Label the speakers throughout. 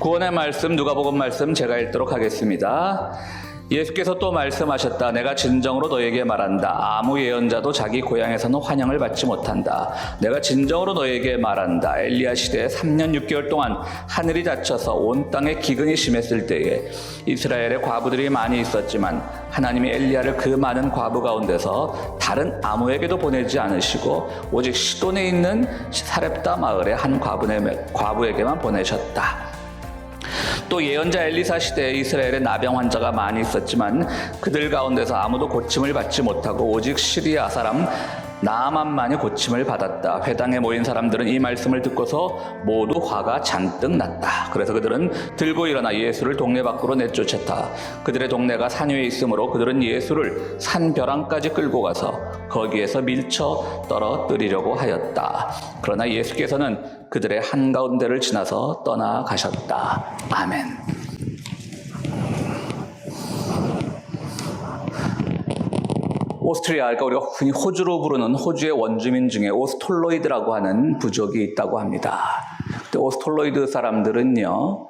Speaker 1: 구원의 말씀, 누가복음 말씀 제가 읽도록 하겠습니다. 예수께서 또 말씀하셨다. 내가 진정으로 너에게 말한다. 아무 예언자도 자기 고향에서는 환영을 받지 못한다. 내가 진정으로 너에게 말한다. 엘리야 시대에 3년 6개월 동안 하늘이 닫혀서 온 땅에 기근이 심했을 때에 이스라엘에 과부들이 많이 있었지만 하나님이 엘리야를 그 많은 과부 가운데서 다른 아무에게도 보내지 않으시고 오직 시돈에 있는 사렙다 마을의 한 과부에게만 보내셨다. 또 예언자 엘리사 시대에 이스라엘에 나병 환자가 많이 있었지만 그들 가운데서 아무도 고침을 받지 못하고 오직 시리아 사람 나아만만이 고침을 받았다. 회당에 모인 사람들은 이 말씀을 듣고서 모두 화가 잔뜩 났다. 그래서 그들은 들고 일어나 예수를 동네 밖으로 내쫓았다. 그들의 동네가 산 위에 있으므로 그들은 예수를 산 벼랑까지 끌고 가서 거기에서 밀쳐 떨어뜨리려고 하였다. 그러나 예수께서는 그들의 한가운데를 지나서 떠나가셨다. 아멘. 오스트리아, 그러니까 우리가 흔히 호주로 부르는 호주의 원주민 중에 오스톨로이드라고 하는 부족이 있다고 합니다. 근데 오스톨로이드 사람들은요,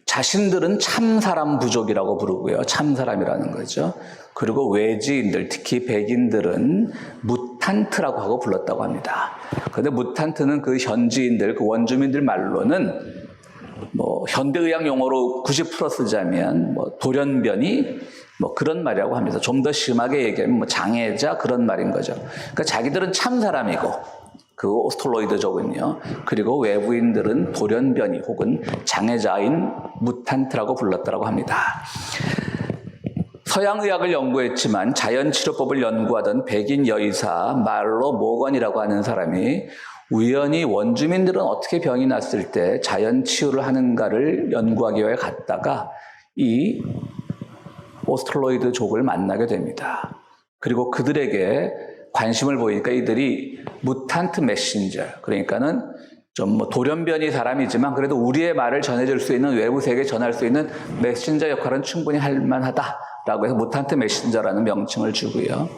Speaker 1: 자신들은 참사람 부족이라고 부르고요. 참사람이라는 거죠. 그리고 외지인들, 특히 백인들은 무탄트라고 하고 불렀다고 합니다. 그런데 무탄트는 그 현지인들, 그 원주민들 말로는 현대의학 용어로 90% 쓰자면 돌연변이 그런 말이라고 합니다. 좀 더 심하게 얘기하면 장애자 그런 말인 거죠. 그러니까 자기들은 참 사람이고 그 오스톨로이드족은요. 그리고 외부인들은 돌연변이 혹은 장애자인 무탄트라고 불렀다고 합니다. 서양의학을 연구했지만 자연치료법을 연구하던 백인 여의사 말로 모건이라고 하는 사람이 우연히 원주민들은 어떻게 병이 났을 때 자연치유를 하는가를 연구하기 위해 갔다가 이 오스톨로이드족을 만나게 됩니다. 그리고 그들에게 관심을 보이니까 이들이 무탄트 메신저, 그러니까는 좀 돌연변이 사람이지만 그래도 우리의 말을 전해줄 수 있는 외부 세계에 전할 수 있는 메신저 역할은 충분히 할 만하다라고 해서 무탄트 메신저라는 명칭을 주고요.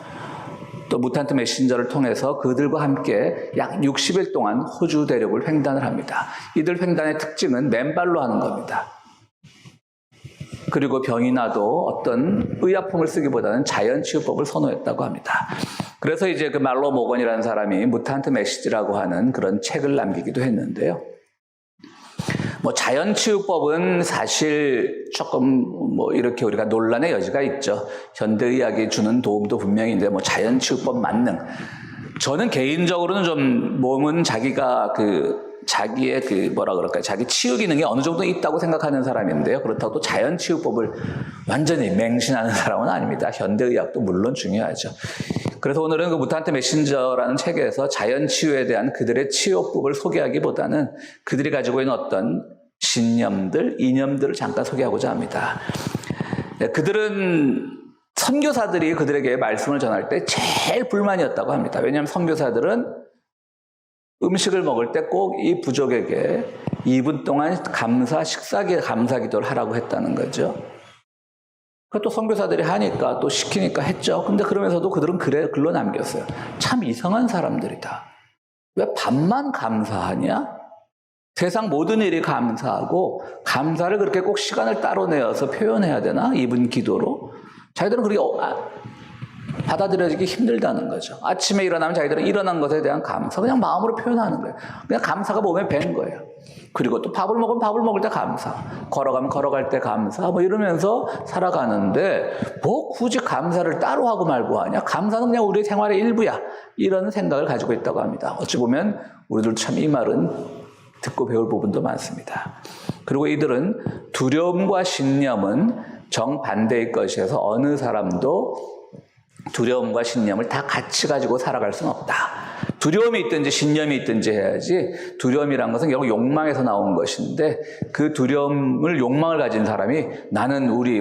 Speaker 1: 또 무탄트 메신저를 통해서 그들과 함께 약 60일 동안 호주 대륙을 횡단을 합니다. 이들 횡단의 특징은 맨발로 하는 겁니다. 그리고 병이 나도 어떤 의약품을 쓰기보다는 자연치유법을 선호했다고 합니다. 그래서 이제 그 말로 모건이라는 사람이 무탄트 메시지라고 하는 그런 책을 남기기도 했는데요. 자연치유법은 사실 조금 이렇게 우리가 논란의 여지가 있죠. 현대의학이 주는 도움도 분명히 있는데 자연치유법 만능. 저는 개인적으로는 좀 몸은 자기가 자기의 자기 치유 기능이 어느 정도 있다고 생각하는 사람인데요. 그렇다고 또 자연치유법을 완전히 맹신하는 사람은 아닙니다. 현대의학도 물론 중요하죠. 그래서 오늘은 그 무탄트 메신저라는 책에서 자연치유에 대한 그들의 치유법을 소개하기보다는 그들이 가지고 있는 어떤 신념들, 이념들을 잠깐 소개하고자 합니다. 그들은 선교사들이 그들에게 말씀을 전할 때 제일 불만이었다고 합니다. 왜냐하면 선교사들은 음식을 먹을 때 꼭 이 부족에게 2분 동안 감사 기도를 하라고 했다는 거죠. 또 선교사들이 하니까 또 시키니까 했죠. 근데 그러면서도 그들은 글로 남겼어요. 참 이상한 사람들이다. 왜 밥만 감사하냐? 세상 모든 일이 감사하고 감사를 그렇게 꼭 시간을 따로 내어서 표현해야 되나? 2분 기도로? 자기들은 그렇게 받아들여지기 힘들다는 거죠. 아침에 일어나면 자기들은 일어난 것에 대한 감사, 그냥 마음으로 표현하는 거예요. 그냥 감사가 몸에 밴 거예요. 그리고 또 밥을 먹으면 밥을 먹을 때 감사, 걸어가면 걸어갈 때 감사, 이러면서 살아가는데 굳이 감사를 따로 하고 말고 하냐? 감사는 그냥 우리 생활의 일부야. 이런 생각을 가지고 있다고 합니다. 어찌 보면 우리들 참 이 말은 듣고 배울 부분도 많습니다. 그리고 이들은 두려움과 신념은 정반대의 것이어서 어느 사람도 두려움과 신념을 다 같이 가지고 살아갈 수는 없다. 두려움이 있든지 신념이 있든지 해야지. 두려움이란 것은 결국 욕망에서 나온 것인데 그 두려움을 욕망을 가진 사람이 나는 우리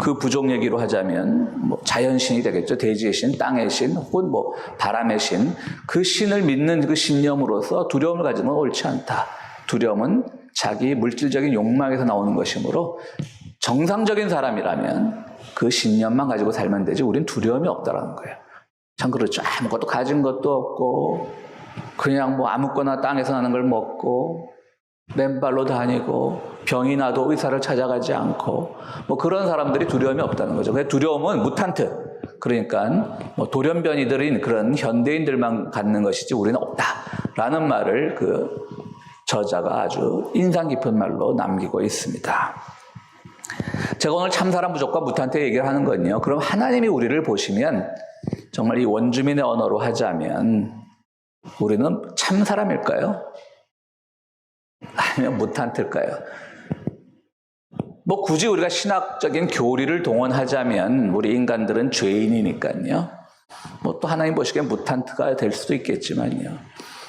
Speaker 1: 그 부족 얘기로 하자면 자연신이 되겠죠. 대지의 신, 땅의 신, 혹은 바람의 신. 그 신을 믿는 그 신념으로서 두려움을 가지는 건 옳지 않다. 두려움은 자기 물질적인 욕망에서 나오는 것이므로 정상적인 사람이라면 그 신념만 가지고 살면 되지 우린 두려움이 없다라는 거예요. 참 그렇죠. 아무것도 가진 것도 없고 그냥 아무거나 땅에서 나는 걸 먹고 맨발로 다니고 병이 나도 의사를 찾아가지 않고 뭐 그런 사람들이 두려움이 없다는 거죠. 그 두려움은 무탄트, 그러니까 뭐 돌연변이들인 그런 현대인들만 갖는 것이지 우리는 없다라는 말을 그 저자가 아주 인상 깊은 말로 남기고 있습니다. 제가 오늘 참사람 무조건 무탄트 얘기를 하는 건요, 그럼 하나님이 우리를 보시면 정말 이 원주민의 언어로 하자면 우리는 참사람일까요? 아니면 무탄트일까요? 뭐 굳이 우리가 신학적인 교리를 동원하자면 우리 인간들은 죄인이니까요. 뭐 또 하나님 보시기엔 무탄트가 될 수도 있겠지만요.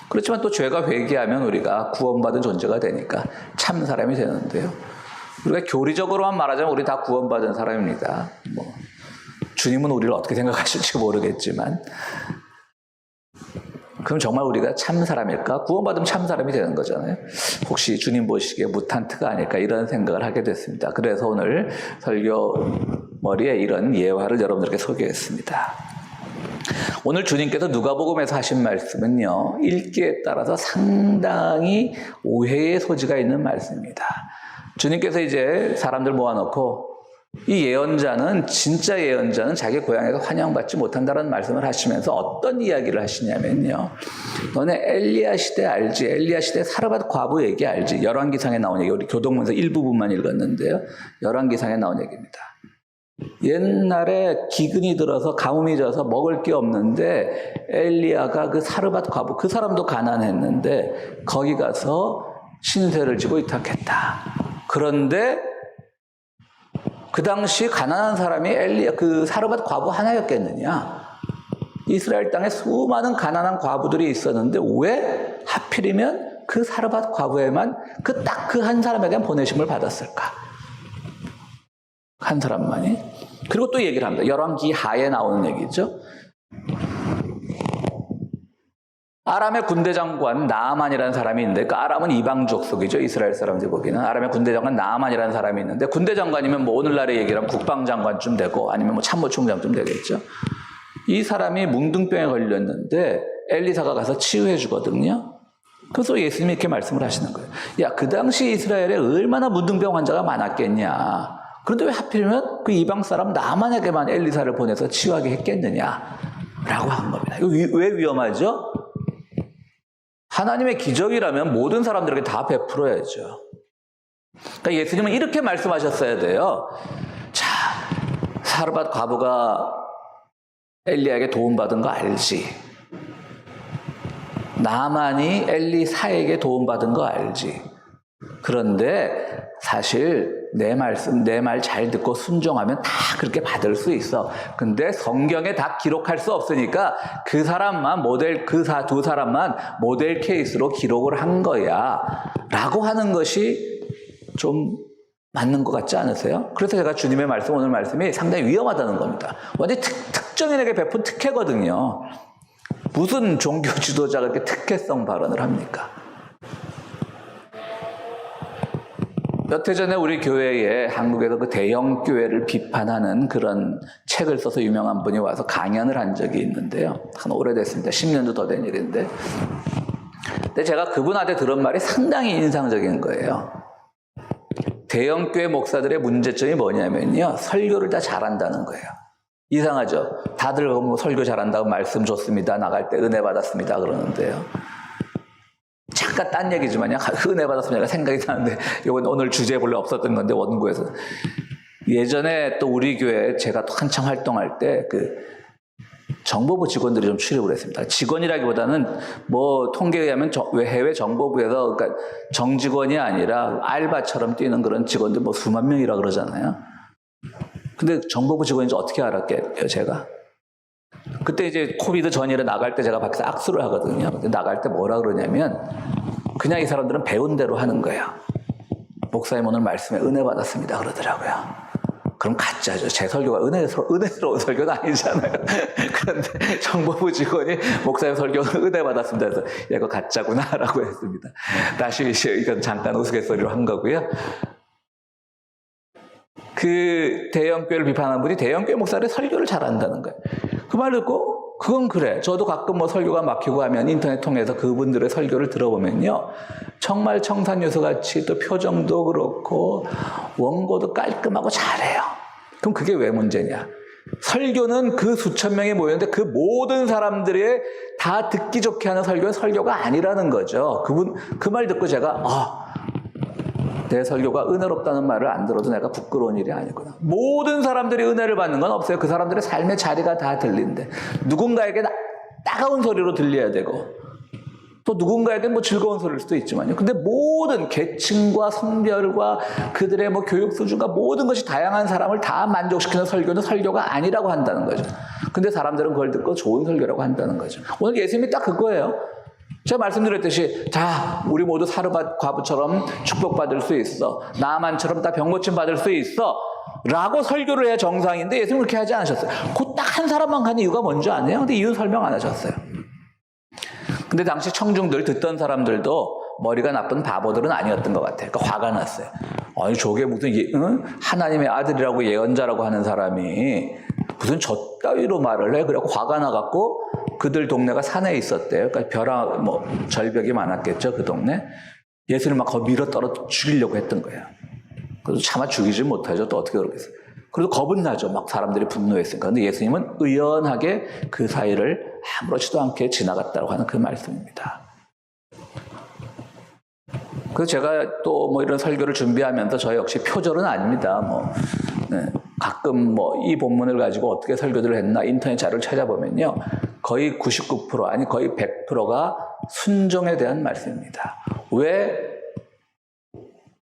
Speaker 1: 그렇지만 또 죄가 회개하면 우리가 구원받은 존재가 되니까 참 사람이 되는데요. 우리가 교리적으로만 말하자면 우리 다 구원받은 사람입니다. 뭐 주님은 우리를 어떻게 생각하실지 모르겠지만, 그럼 정말 우리가 참 사람일까? 구원받으면 참 사람이 되는 거잖아요. 혹시 주님 보시기에 무탄트가 아닐까 이런 생각을 하게 됐습니다. 그래서 오늘 설교머리에 이런 예화를 여러분들께 소개했습니다. 오늘 주님께서 누가복음에서 하신 말씀은요, 읽기에 따라서 상당히 오해의 소지가 있는 말씀입니다. 주님께서 이제 사람들 모아놓고 이 예언자는, 진짜 예언자는 자기 고향에서 환영받지 못한다는 말씀을 하시면서 어떤 이야기를 하시냐면요, 너네 엘리야 시대 알지? 엘리야 시대 사르밧 과부 얘기 알지? 열왕기상에 나온 얘기, 우리 교동문에서 일부분만 읽었는데요, 열왕기상에 나온 얘기입니다. 옛날에 기근이 들어서 가뭄이 져서 먹을 게 없는데 엘리야가 그 사르밧 과부, 그 사람도 가난했는데 거기 가서 신세를 지고 이탁했다. 그런데 그 당시 가난한 사람이 그 사르밧 과부 하나였겠느냐? 이스라엘 땅에 수많은 가난한 과부들이 있었는데 왜 하필이면 그 사르밧 과부에만 딱 그 한 사람에게 보내심을 받았을까? 한 사람만이. 그리고 또 얘기를 합니다. 열왕기하에 나오는 얘기죠. 아람의 군대 장관 나아만이라는 사람이 있는데, 그 아람은 이방 족속이죠. 이스라엘 사람들이 보기에는. 아람의 군대 장관 나아만이라는 사람이 있는데, 군대 장관이면 뭐 오늘날의 얘기로 하면 국방장관쯤 되고 아니면 뭐 참모총장쯤 되겠죠. 이 사람이 뭉둥병에 걸렸는데 엘리사가 가서 치유해 주거든요. 그래서 예수님이 이렇게 말씀을 하시는 거예요. 야, 그 당시 이스라엘에 얼마나 뭉둥병 환자가 많았겠냐. 그런데 왜 하필이면 그 이방 사람 나아만에게만 엘리사를 보내서 치유하게 했겠느냐 라고 한 겁니다. 이거 왜 위험하죠? 하나님의 기적이라면 모든 사람들에게 다 베풀어야죠. 그러니까 예수님은 이렇게 말씀하셨어야 돼요. 자, 사르밧 과부가 엘리야에게 도움받은 거 알지? 나만이 엘리사에게 도움받은 거 알지? 그런데 사실 내 말 잘 듣고 순종하면 다 그렇게 받을 수 있어. 근데 성경에 다 기록할 수 없으니까 그 사람만 두 사람만 모델 케이스로 기록을 한 거야 라고 하는 것이 좀 맞는 것 같지 않으세요? 그래서 제가 주님의 말씀, 오늘 말씀이 상당히 위험하다는 겁니다. 완전히 특정인에게 베푼 특혜거든요. 무슨 종교 지도자가 이렇게 특혜성 발언을 합니까? 몇 해 전에 우리 교회에 한국에서 그 대형 교회를 비판하는 그런 책을 써서 유명한 분이 와서 강연을 한 적이 있는데요. 한 오래됐습니다. 10년도 더 된 일인데. 근데 제가 그분한테 들은 말이 상당히 인상적인 거예요. 대형 교회 목사들의 문제점이 뭐냐면요, 설교를 다 잘한다는 거예요. 이상하죠? 다들 뭐 설교 잘한다고 말씀 줬습니다, 나갈 때 은혜 받았습니다 그러는데요. 잠깐 딴 얘기지만요, 은혜 받았습니다 생각이 나는데, 이건 오늘 주제에 원래 없었던 건데, 원고에서. 예전에 또 우리 교회 제가 한창 활동할 때 정보부 직원들이 좀 출입을 했습니다. 직원이라기보다는 뭐 통계에 의하면 해외 정보부에서, 그러니까 정직원이 아니라 알바처럼 뛰는 그런 직원들 뭐 수만 명이라 그러잖아요. 근데 정보부 직원인지 어떻게 알았겠어요, 제가? 그때 이제 코비드 전일에 나갈 때 제가 밖에서 악수를 하거든요. 근데 나갈 때 뭐라 그러냐면, 그냥 이 사람들은 배운 대로 하는 거예요. 목사님 오늘 말씀에 은혜 받았습니다 그러더라고요. 그럼 가짜죠. 제 설교가 은혜스러운 설교가 아니잖아요. 그런데 정보부 직원이 목사님 설교는 은혜 받았습니다 해서 이거 가짜구나 라고 했습니다. 다시 이건 잠깐 우스갯소리로 한 거고요. 그 대형교회를 비판한 분이 대형교회 목사를 설교를 잘한다는 거예요. 그 말 듣고 그건 그래. 저도 가끔 뭐 설교가 막히고 하면 인터넷 통해서 그분들의 설교를 들어보면요. 정말 청산유수같이 또 표정도 그렇고 원고도 깔끔하고 잘해요. 그럼 그게 왜 문제냐? 설교는 그 수천 명이 모였는데 그 모든 사람들이 다 듣기 좋게 하는 설교는 설교가 아니라는 거죠. 그 말 듣고 제가 내 설교가 은혜롭다는 말을 안 들어도 내가 부끄러운 일이 아니구나. 모든 사람들이 은혜를 받는 건 없어요. 그 사람들의 삶의 자리가 다 들린데 누군가에게 따가운 소리로 들려야 되고 또 누군가에게 뭐 즐거운 소리일 수도 있지만요. 근데 모든 계층과 성별과 그들의 뭐 교육 수준과 모든 것이 다양한 사람을 다 만족시키는 설교는 설교가 아니라고 한다는 거죠. 근데 사람들은 그걸 듣고 좋은 설교라고 한다는 거죠. 오늘 예수님이 딱 그거예요. 제가 말씀드렸듯이 자 우리 모두 사르밧 과부처럼 축복받을 수 있어. 나만처럼 다 병고침 받을 수 있어. 라고 설교를 해야 정상인데 예수님은 그렇게 하지 않으셨어요. 그 딱 한 사람만 간 이유가 뭔지 아세요? 근데 이유 설명 안 하셨어요. 근데 당시 청중들 듣던 사람들도 머리가 나쁜 바보들은 아니었던 것 같아요. 그러니까 화가 났어요. 아니 저게 무슨 하나님의 아들이라고 예언자라고 하는 사람이 무슨 저 따위로 말을 해? 그래갖고 화가 나갖고 그들 동네가 산에 있었대요. 그러니까 벼랑 절벽이 많았겠죠 그 동네. 예수를 막 거기 밀어 떨어 죽이려고 했던 거예요. 그래도 차마 죽이지 못하죠. 또 어떻게 그러겠어요. 그래도 겁은 나죠. 막 사람들이 분노했으니까. 근데 예수님은 의연하게 그 사이를 아무렇지도 않게 지나갔다고 하는 그 말씀입니다. 그래서 제가 또 뭐 이런 설교를 준비하면서 저 역시 표절은 아닙니다. 가끔 이 본문을 가지고 어떻게 설교를 했나 인터넷 자료를 찾아보면요. 거의 99% 아니 거의 100%가 순종에 대한 말씀입니다. 왜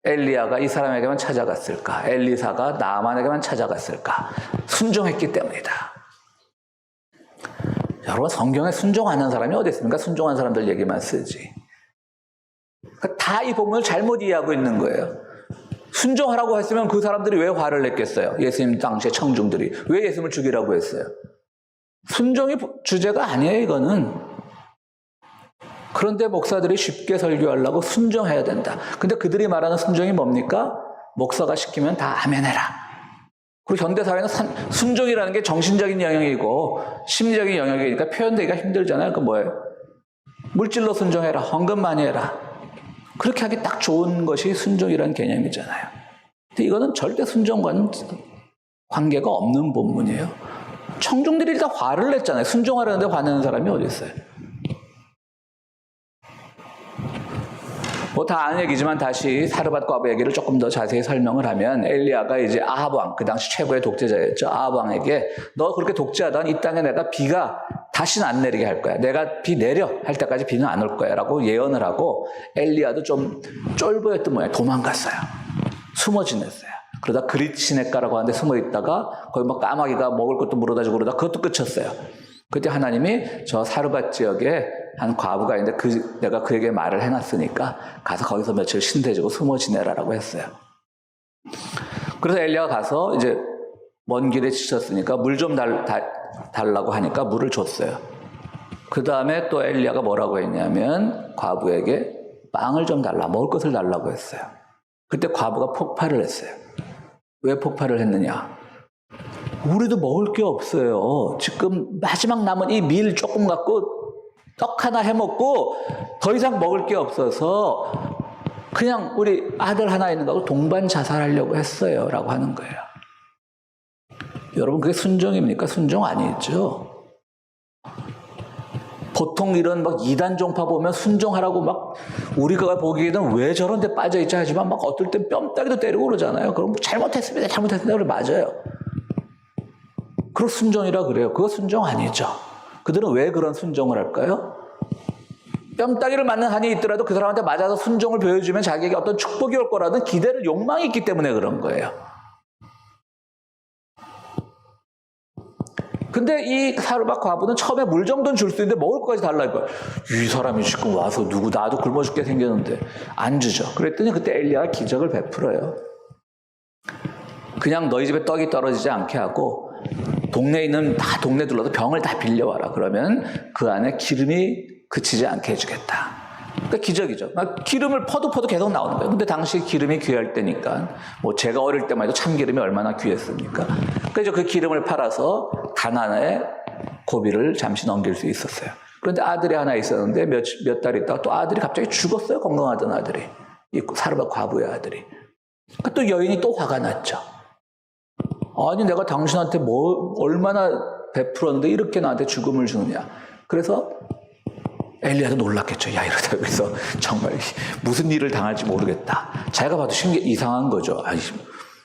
Speaker 1: 엘리야가 이 사람에게만 찾아갔을까? 엘리사가 나아만에게만 찾아갔을까? 순종했기 때문이다. 여러분 성경에 순종하는 사람이 어디 있습니까? 순종한 사람들 얘기만 쓰지. 그러니까 다 이 본문을 잘못 이해하고 있는 거예요. 순종하라고 했으면 그 사람들이 왜 화를 냈겠어요? 예수님 당시의 청중들이. 왜 예수님을 죽이라고 했어요? 순종이 주제가 아니에요, 이거는. 그런데 목사들이 쉽게 설교하려고 순종해야 된다. 근데 그들이 말하는 순종이 뭡니까? 목사가 시키면 다 아멘해라. 그리고 현대사회는 순종이라는 게 정신적인 영역이고 심리적인 영역이니까 표현되기가 힘들잖아요. 그 뭐예요? 물질로 순종해라. 헌금 많이 해라. 그렇게 하기 딱 좋은 것이 순종이라는 개념이잖아요. 근데 이거는 절대 순종과는 관계가 없는 본문이에요. 청중들이 일단 화를 냈잖아요. 순종하려는데 화내는 사람이 어디 있어요? 뭐 다 아는 얘기지만 다시 사르밧 과부 얘기를 조금 더 자세히 설명을 하면 엘리야가 이제 아합 왕, 그 당시 최고의 독재자였죠. 아합 왕에게 너 그렇게 독재하던 이 땅에 내가 비가 다시는 안 내리게 할 거야. 내가 비 내려 할 때까지 비는 안 올 거야 라고 예언을 하고 엘리야도 좀 쫄보였던 모양이에요. 도망갔어요. 숨어 지냈어요. 그러다 그릿시네가라고 하는데 숨어 있다가 거기 막 까마귀가 먹을 것도 물어다 주고 그러다 그것도 끝쳤어요. 그때 하나님이 저 사르밧 지역에 한 과부가 있는데 내가 그에게 말을 해놨으니까 가서 거기서 며칠 신대지고 숨어 지내라라고 했어요. 그래서 엘리야가 가서 이제 먼 길에 지쳤으니까 물 좀 달라고 하니까 물을 줬어요. 그 다음에 또 엘리야가 뭐라고 했냐면 과부에게 빵을 좀 달라, 먹을 것을 달라고 했어요. 그때 과부가 폭발을 했어요. 왜 폭발을 했느냐? 우리도 먹을 게 없어요. 지금 마지막 남은 이 밀 조금 갖고 떡 하나 해먹고 더 이상 먹을 게 없어서 그냥 우리 아들 하나 있는 거하고 동반 자살하려고 했어요. 라고 하는 거예요. 여러분 그게 순종입니까? 순종 아니죠. 보통 이런 막 이단 종파 보면 순종하라고 막 우리가 보기에는 왜 저런 데 빠져있지 하지만 막 어떨 땐 뺨따기도 때리고 그러잖아요. 그럼 잘못했습니다. 그래 맞아요. 그거 순종이라 그래요. 그거 순종 아니죠. 그들은 왜 그런 순종을 할까요? 뺨따기를 맞는 한이 있더라도 그 사람한테 맞아서 순종을 보여주면 자기에게 어떤 축복이 올 거라는 기대를 욕망이 있기 때문에 그런 거예요. 근데 이 사르밧 과부는 처음에 물 정도는 줄 수 있는데 먹을 것까지 달라니까 이 사람이 지금 와서 나도 굶어 죽게 생겼는데 안 주죠. 그랬더니 그때 엘리야가 기적을 베풀어요. 그냥 너희 집에 떡이 떨어지지 않게 하고 동네에 있는 다 동네 둘러서 병을 다 빌려와라. 그러면 그 안에 기름이 그치지 않게 해주겠다. 그러니까 기적이죠. 기름을 퍼도 계속 나오는 거예요. 근데 당시 기름이 귀할 때니까 뭐 제가 어릴 때만 해도 참기름이 얼마나 귀했습니까? 그래서 그 기름을 팔아서 가난에 고비를 잠시 넘길 수 있었어요. 그런데 아들이 하나 있었는데 몇 달 있다가 또 아들이 갑자기 죽었어요. 건강하던 아들이. 이 사르밧 과부의 아들이. 그러니까 또 여인이 또 화가 났죠. 아니 내가 당신한테 뭐 얼마나 베풀었는데 이렇게 나한테 죽음을 주느냐. 그래서 엘리야도 놀랐겠죠. 야 이러다 그래서 정말 무슨 일을 당할지 모르겠다. 자기가 봐도 이상한 거죠. 아니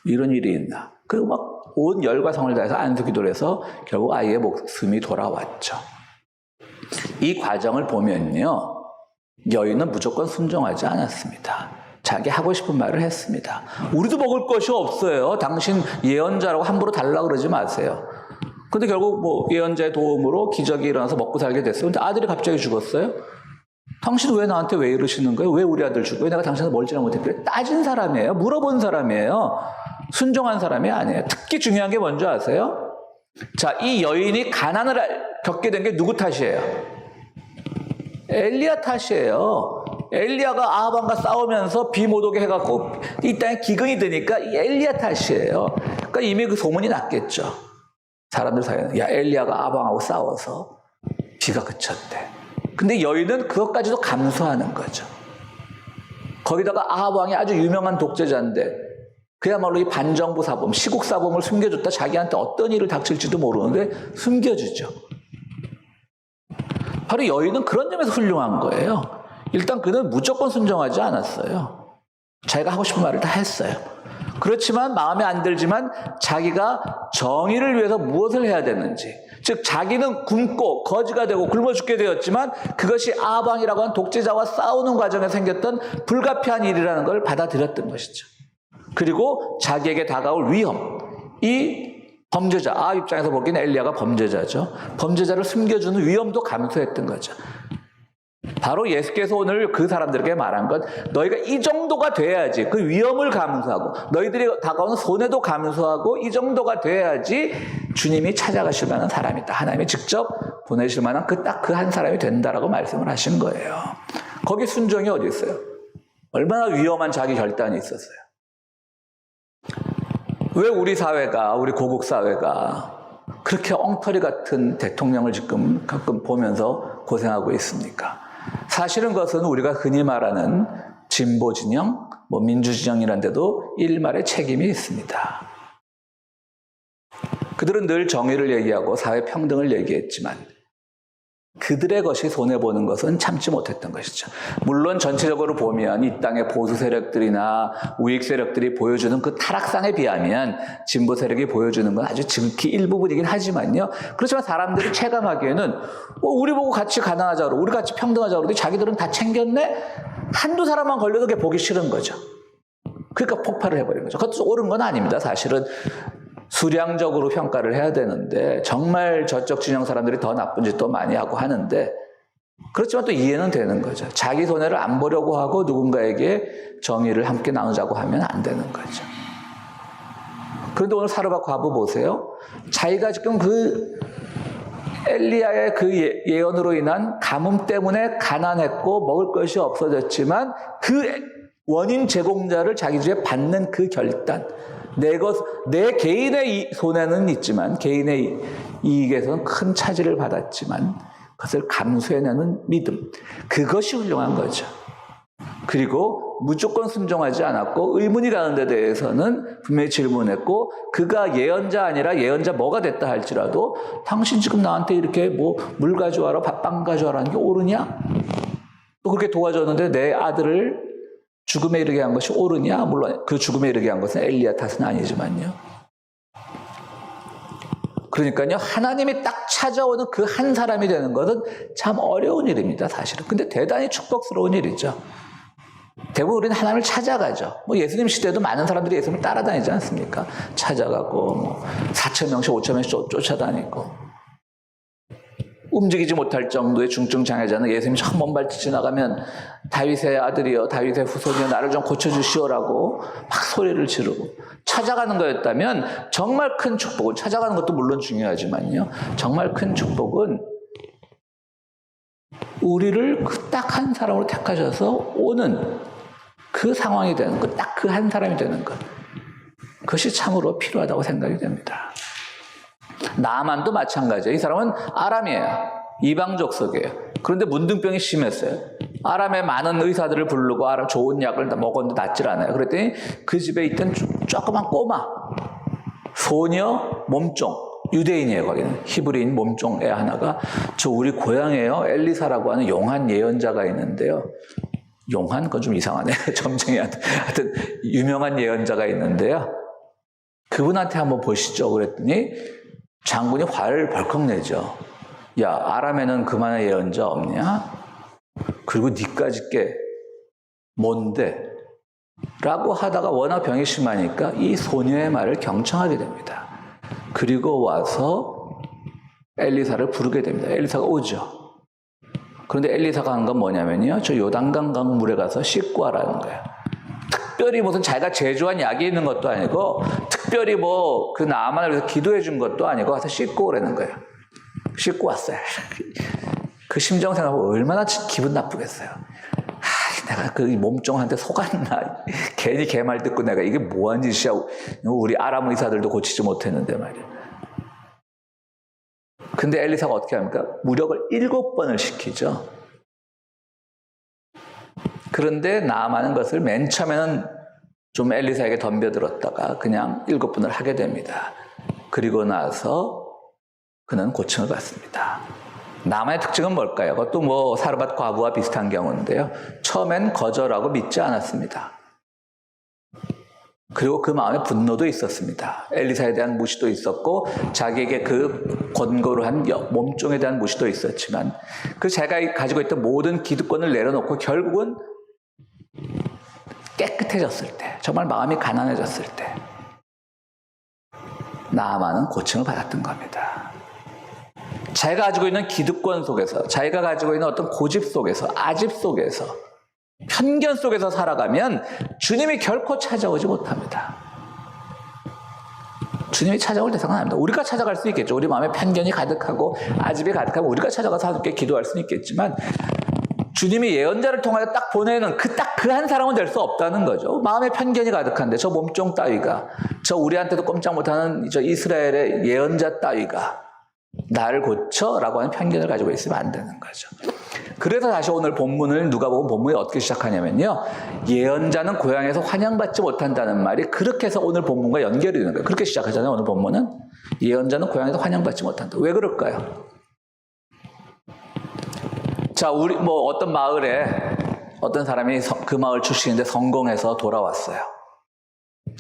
Speaker 1: 이런 일이 있나. 그리고 막 온 열과 성을 다해서 안수기도를 해서 결국 아이의 목숨이 돌아왔죠. 이 과정을 보면요. 여인은 무조건 순종하지 않았습니다. 자기 하고 싶은 말을 했습니다. 우리도 먹을 것이 없어요. 당신 예언자라고 함부로 달라고 그러지 마세요. 근데 결국 뭐 예언자의 도움으로 기적이 일어나서 먹고 살게 됐어요. 근데 아들이 갑자기 죽었어요. 당신 왜 나한테 왜 이러시는 거예요? 왜 우리 아들 죽어요? 왜 내가 당신을 멀지나 못했길래? 따진 사람이에요. 물어본 사람이에요. 순종한 사람이 아니에요. 특히 중요한 게 뭔지 아세요? 자, 이 여인이 가난을 겪게 된 게 누구 탓이에요? 엘리야 탓이에요. 엘리야가 아합왕과 싸우면서 비 못 오게 해갖고 이 땅에 기근이 되니까 이 엘리야 탓이에요. 그러니까 이미 그 소문이 났겠죠. 사람들 사이에는 야 엘리야가 아합왕하고 싸워서 비가 그쳤대. 근데 여인은 그것까지도 감수하는 거죠. 거기다가 아합왕이 아주 유명한 독재자인데 그야말로 이 반정부 사범, 시국 사범을 숨겨줬다 자기한테 어떤 일을 닥칠지도 모르는데 숨겨주죠. 바로 여인은 그런 점에서 훌륭한 거예요. 일단 그는 무조건 순종하지 않았어요. 자기가 하고 싶은 말을 다 했어요. 그렇지만 마음에 안 들지만 자기가 정의를 위해서 무엇을 해야 되는지, 즉 자기는 굶고 거지가 되고 굶어 죽게 되었지만 그것이 아합왕이라고 하는 독재자와 싸우는 과정에 생겼던 불가피한 일이라는 걸 받아들였던 것이죠. 그리고 자기에게 다가올 위험, 이 범죄자, 아합 입장에서 보기에는 엘리야가 범죄자죠. 범죄자를 숨겨주는 위험도 감수했던 거죠. 바로 예수께서 오늘 그 사람들에게 말한 건 너희가 이 정도가 돼야지, 그 위험을 감수하고 너희들이 다가오는 손해도 감수하고 이 정도가 돼야지 주님이 찾아가실 만한 사람이다. 하나님이 직접 보내실 만한 딱 그 한 사람이 된다라고 말씀을 하신 거예요. 거기 순종이 어디 있어요? 얼마나 위험한 자기 결단이 있었어요. 왜 우리 사회가, 우리 고국 사회가 그렇게 엉터리 같은 대통령을 지금 가끔 보면서 고생하고 있습니까? 사실은 그것은 우리가 흔히 말하는 진보 진영, 민주 진영이란 데도 일말의 책임이 있습니다. 그들은 늘 정의를 얘기하고 사회 평등을 얘기했지만 그들의 것이 손해보는 것은 참지 못했던 것이죠. 물론 전체적으로 보면 이 땅의 보수 세력들이나 우익 세력들이 보여주는 그 타락상에 비하면 진보 세력이 보여주는 건 아주 지극히 일부분이긴 하지만요. 그렇지만 사람들이 체감하기에는 우리 보고 같이 가난하자 그러고 우리 같이 평등하자 그러더니 자기들은 다 챙겼네? 한두 사람만 걸려도 그게 보기 싫은 거죠. 그러니까 폭발을 해버린 거죠. 그것도 옳은 건 아닙니다. 사실은 수량적으로 평가를 해야 되는데 정말 저쪽 진영 사람들이 더 나쁜 짓도 많이 하고 하는데 그렇지만 또 이해는 되는 거죠. 자기 손해를 안 보려고 하고 누군가에게 정의를 함께 나누자고 하면 안 되는 거죠. 그런데 오늘 사르밧 과부 보세요. 자기가 지금 그 엘리야의 그 예언으로 인한 가뭄 때문에 가난했고 먹을 것이 없어졌지만 그 원인 제공자를 자기 집에 받는 그 결단, 내 개인의 손해는 있지만 개인의 이익에서는 큰 차질을 받았지만 그것을 감수해내는 믿음, 그것이 훌륭한 거죠. 그리고 무조건 순종하지 않았고 의문이 가는 데 대해서는 분명히 질문했고 그가 예언자 아니라 예언자 뭐가 됐다 할지라도 당신 지금 나한테 이렇게 물 가져와라 빵 가져와라는 게 옳으냐? 또 그렇게 도와줬는데 내 아들을 죽음에 이르게 한 것이 옳으냐? 물론 그 죽음에 이르게 한 것은 엘리야 탓은 아니지만요. 그러니까요, 하나님이 딱 찾아오는 그 한 사람이 되는 것은 참 어려운 일입니다, 사실은. 근데 대단히 축복스러운 일이죠. 대부분 우리는 하나님을 찾아가죠. 예수님 시대에도 많은 사람들이 예수님을 따라다니지 않습니까? 찾아가고 4,000명씩 5,000명씩 쫓아다니고 움직이지 못할 정도의 중증 장애자는 예수님이 처음 먼발치 지나가면 다윗의 아들이여 다윗의 후손이여 나를 좀 고쳐주시오라고 막 소리를 지르고 찾아가는 거였다면 정말 큰 축복은, 찾아가는 것도 물론 중요하지만요, 정말 큰 축복은 우리를 그 딱 한 사람으로 택하셔서 오는 그 상황이 되는 것, 딱 그 한 사람이 되는 것, 그것이 참으로 필요하다고 생각이 됩니다. 나만도 마찬가지예요. 이 사람은 아람이에요. 이방 족속이에요. 그런데 문둥병이 심했어요. 아람의 많은 의사들을 부르고 아람 좋은 약을 다 먹었는데 낫질 않아요. 그랬더니 그 집에 있던 조그만 꼬마, 소녀, 몸종, 유대인이에요. 거기는 히브리인 몸종 애 하나가 저 우리 고향에요. 엘리사라고 하는 용한 예언자가 있는데요. 용한? 그건 좀 이상하네. 점쟁이 하여튼 유명한 예언자가 있는데요. 그분한테 한번 보시죠. 그랬더니 장군이 화를 벌컥 내죠. 야, 아람에는 그만한 예언자 없냐? 그리고 니까짓 게 뭔데? 라고 하다가 워낙 병이 심하니까 이 소녀의 말을 경청하게 됩니다. 그리고 와서 엘리사를 부르게 됩니다. 엘리사가 오죠. 그런데 엘리사가 한 건 뭐냐면요. 저 요단강 강물에 가서 씻고 와라는 거예요. 특별히 무슨 자기가 제조한 약이 있는 것도 아니고 특별히 뭐 그 나만을 위해서 기도해 준 것도 아니고 가서 씻고 오라는 거예요. 씻고 왔어요. 그 심정 생각하면 얼마나 기분 나쁘겠어요. 내가 그 몸종한테 속았나. 괜히 걔 말 듣고 내가 이게 뭐한 짓이야. 우리 아람 의사들도 고치지 못했는데 말이야. 근데 엘리사가 어떻게 합니까? 무력을 7번을 시키죠. 그런데 나아마는 것을 맨 처음에는 좀 엘리사에게 덤벼들었다가 그냥 7번을 하게 됩니다. 그리고 나서 그는 고침을 받습니다. 나만의 특징은 뭘까요? 그것도 뭐 사르밧 과부와 비슷한 경우인데요. 처음엔 거절하고 믿지 않았습니다. 그리고 그 마음에 분노도 있었습니다. 엘리사에 대한 무시도 있었고 자기에게 그 권고를 한 몸종에 대한 무시도 있었지만 그 자기가 가지고 있던 모든 기득권을 내려놓고 결국은 깨끗해졌을 때, 정말 마음이 가난해졌을 때 나아만은 고침을 받았던 겁니다. 자기가 가지고 있는 기득권 속에서, 자기가 가지고 있는 어떤 고집 속에서, 아집 속에서, 편견 속에서 살아가면 주님이 결코 찾아오지 못합니다. 주님이 찾아올 대상은 아닙니다. 우리가 찾아갈 수 있겠죠. 우리 마음에 편견이 가득하고 아집이 가득하고 우리가 찾아가서 함께 기도할 수는 있겠지만 주님이 예언자를 통하여 딱 보내는 그 한 사람은 될 수 없다는 거죠. 마음에 편견이 가득한데 저 몸종 따위가, 저 우리한테도 꼼짝 못하는 저 이스라엘의 예언자 따위가 나를 고쳐라고 하는 편견을 가지고 있으면 안 되는 거죠. 그래서 다시 오늘 본문을 누가복음 본문이 어떻게 시작하냐면요. 예언자는 고향에서 환영받지 못한다는 말이 그렇게 해서 오늘 본문과 연결이 되는 거예요. 그렇게 시작하잖아요. 오늘 본문은. 예언자는 고향에서 환영받지 못한다. 왜 그럴까요? 자, 우리 뭐 어떤 마을에 어떤 사람이 그 마을 출신인데 성공해서 돌아왔어요.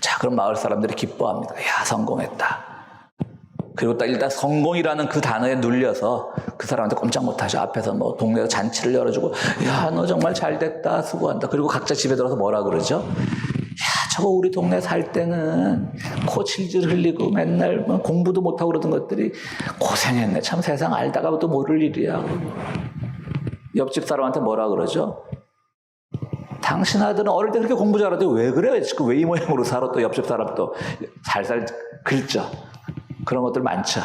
Speaker 1: 자, 그럼 마을 사람들이 기뻐합니다. 야, 성공했다. 그리고 딱 일단 성공이라는 그 단어에 눌려서 그 사람한테 꼼짝 못하죠. 앞에서 뭐 동네에서 잔치를 열어주고, 야, 너 정말 잘됐다, 수고한다. 그리고 각자 집에 들어서 뭐라 그러죠? 야, 저거 우리 동네 살 때는 코 질질 흘리고 맨날 뭐 공부도 못하고 그러던 것들이 고생했네. 참 세상 알다가도 모를 일이야. 옆집 사람한테 뭐라 그러죠? 당신 아들은 어릴 때 그렇게 공부 잘하는데 왜 그래? 지금 왜 이 모양으로 살아? 또 옆집 사람도 살살 긁죠. 그런 것들 많죠.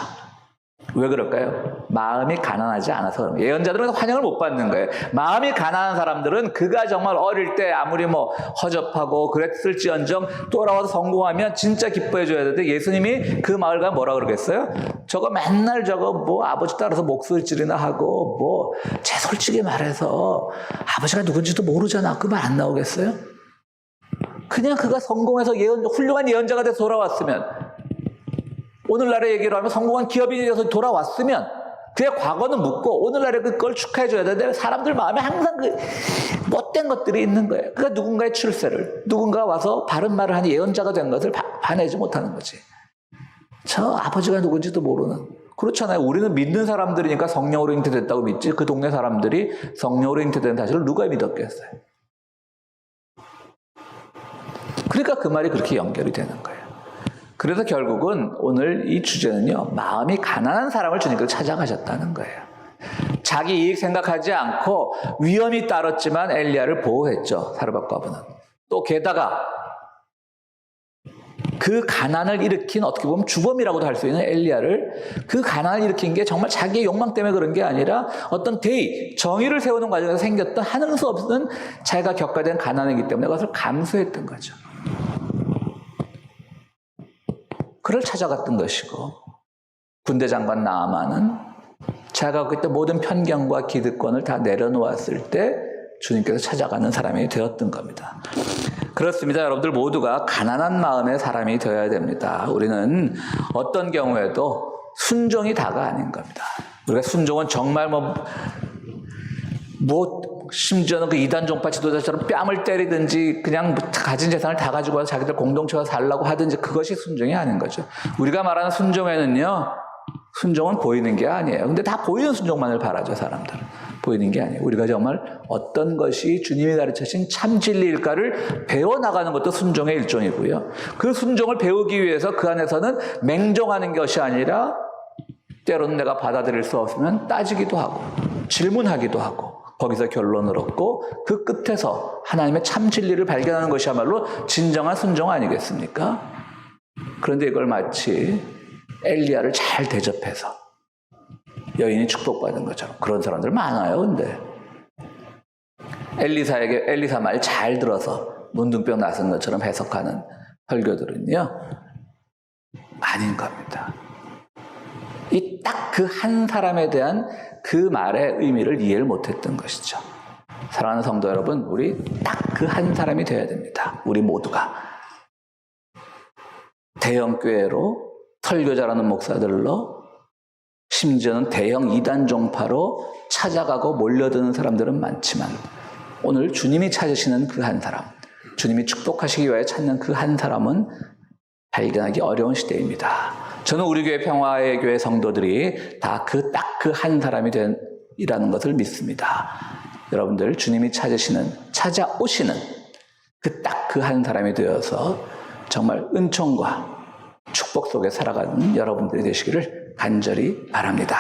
Speaker 1: 왜 그럴까요? 마음이 가난하지 않아서 그런 거예요. 예언자들은 환영을 못 받는 거예요. 마음이 가난한 사람들은 그가 정말 어릴 때 아무리 뭐 허접하고 그랬을지언정 돌아와서 성공하면 진짜 기뻐해 줘야 되는데 예수님이 그 마을 가면 뭐라 그러겠어요? 저거 맨날 저거 뭐 아버지 따라서 목소리질이나 하고 뭐 제 솔직히 말해서 아버지가 누군지도 모르잖아. 그 말 안 나오겠어요? 그냥 그가 성공해서 훌륭한 예언자가 돼서 돌아왔으면, 오늘날의 얘기로 하면 성공한 기업인이 돼서 돌아왔으면 그의 과거는 묻고 오늘날에 그걸 축하해줘야 되는데 사람들 마음에 항상 그 못된 것들이 있는 거예요. 그러니까 누군가의 출세를, 누군가 와서 바른 말을 하는 예언자가 된 것을 봐내지 못하는 거지. 저 아버지가 누군지도 모르는. 그렇잖아요. 우리는 믿는 사람들이니까 성령으로 잉태됐다고 믿지, 그 동네 사람들이 성령으로 잉태된 사실을 누가 믿었겠어요? 그러니까 그 말이 그렇게 연결이 되는 거예요. 그래서 결국은 오늘 이 주제는요, 마음이 가난한 사람을 주님께서 찾아가셨다는 거예요. 자기 이익 생각하지 않고 위험이 따랐지만 엘리야를 보호했죠, 사르밧 과부는. 또 게다가 그 가난을 일으킨, 어떻게 보면 주범이라고도 할 수 있는 엘리야를, 그 가난을 일으킨 게 정말 자기의 욕망 때문에 그런 게 아니라 어떤 대의, 정의를 세우는 과정에서 생겼던 하는 수 없는 자기가 겪어야 가난이기 때문에 그것을 감수했던 거죠. 그를 찾아갔던 것이고, 군대 장관 나아만은 자기가 그때 모든 편견과 기득권을 다 내려놓았을 때 주님께서 찾아가는 사람이 되었던 겁니다. 그렇습니다. 여러분들 모두가 가난한 마음의 사람이 되어야 됩니다. 우리는 어떤 경우에도 순종이 다가 아닌 겁니다. 우리가 순종은 정말 심지어는 그 이단 종파 지도자처럼 뺨을 때리든지 그냥 가진 재산을 다 가지고 와서 자기들 공동체와 살라고 하든지 그것이 순종이 아닌 거죠. 우리가 말하는 순종에는요, 순종은 보이는 게 아니에요. 근데 다 보이는 순종만을 바라죠, 사람들은. 보이는 게 아니에요. 우리가 정말 어떤 것이 주님이 가르치신 참 진리일까를 배워나가는 것도 순종의 일종이고요. 그 순종을 배우기 위해서 그 안에서는 맹종하는 것이 아니라 때로는 내가 받아들일 수 없으면 따지기도 하고 질문하기도 하고 거기서 결론을 얻고 그 끝에서 하나님의 참 진리를 발견하는 것이야말로 진정한 순종 아니겠습니까? 그런데 이걸 마치 엘리야를 잘 대접해서 여인이 축복받은 것처럼 그런 사람들 많아요. 근데 엘리사 말 잘 들어서 문둥병 나선 것처럼 해석하는 설교들은요, 아닌 겁니다. 이 딱 그 한 사람에 대한 그 말의 의미를 이해를 못했던 것이죠. 사랑하는 성도 여러분, 우리 딱 그 한 사람이 되어야 됩니다. 우리 모두가 대형 교회로 설교자라는 목사들로 심지어는 대형 이단 종파로 찾아가고 몰려드는 사람들은 많지만 오늘 주님이 찾으시는 그 한 사람, 주님이 축복하시기 위하여 찾는 그 한 사람은 발견하기 어려운 시대입니다. 저는 우리 교회 평화의 교회 성도들이 다 딱 그 한 사람이 된이라는 것을 믿습니다. 여러분들 주님이 찾아오시는 그 딱 그 한 사람이 되어서 정말 은총과 축복 속에 살아가는 여러분들이 되시기를 간절히 바랍니다.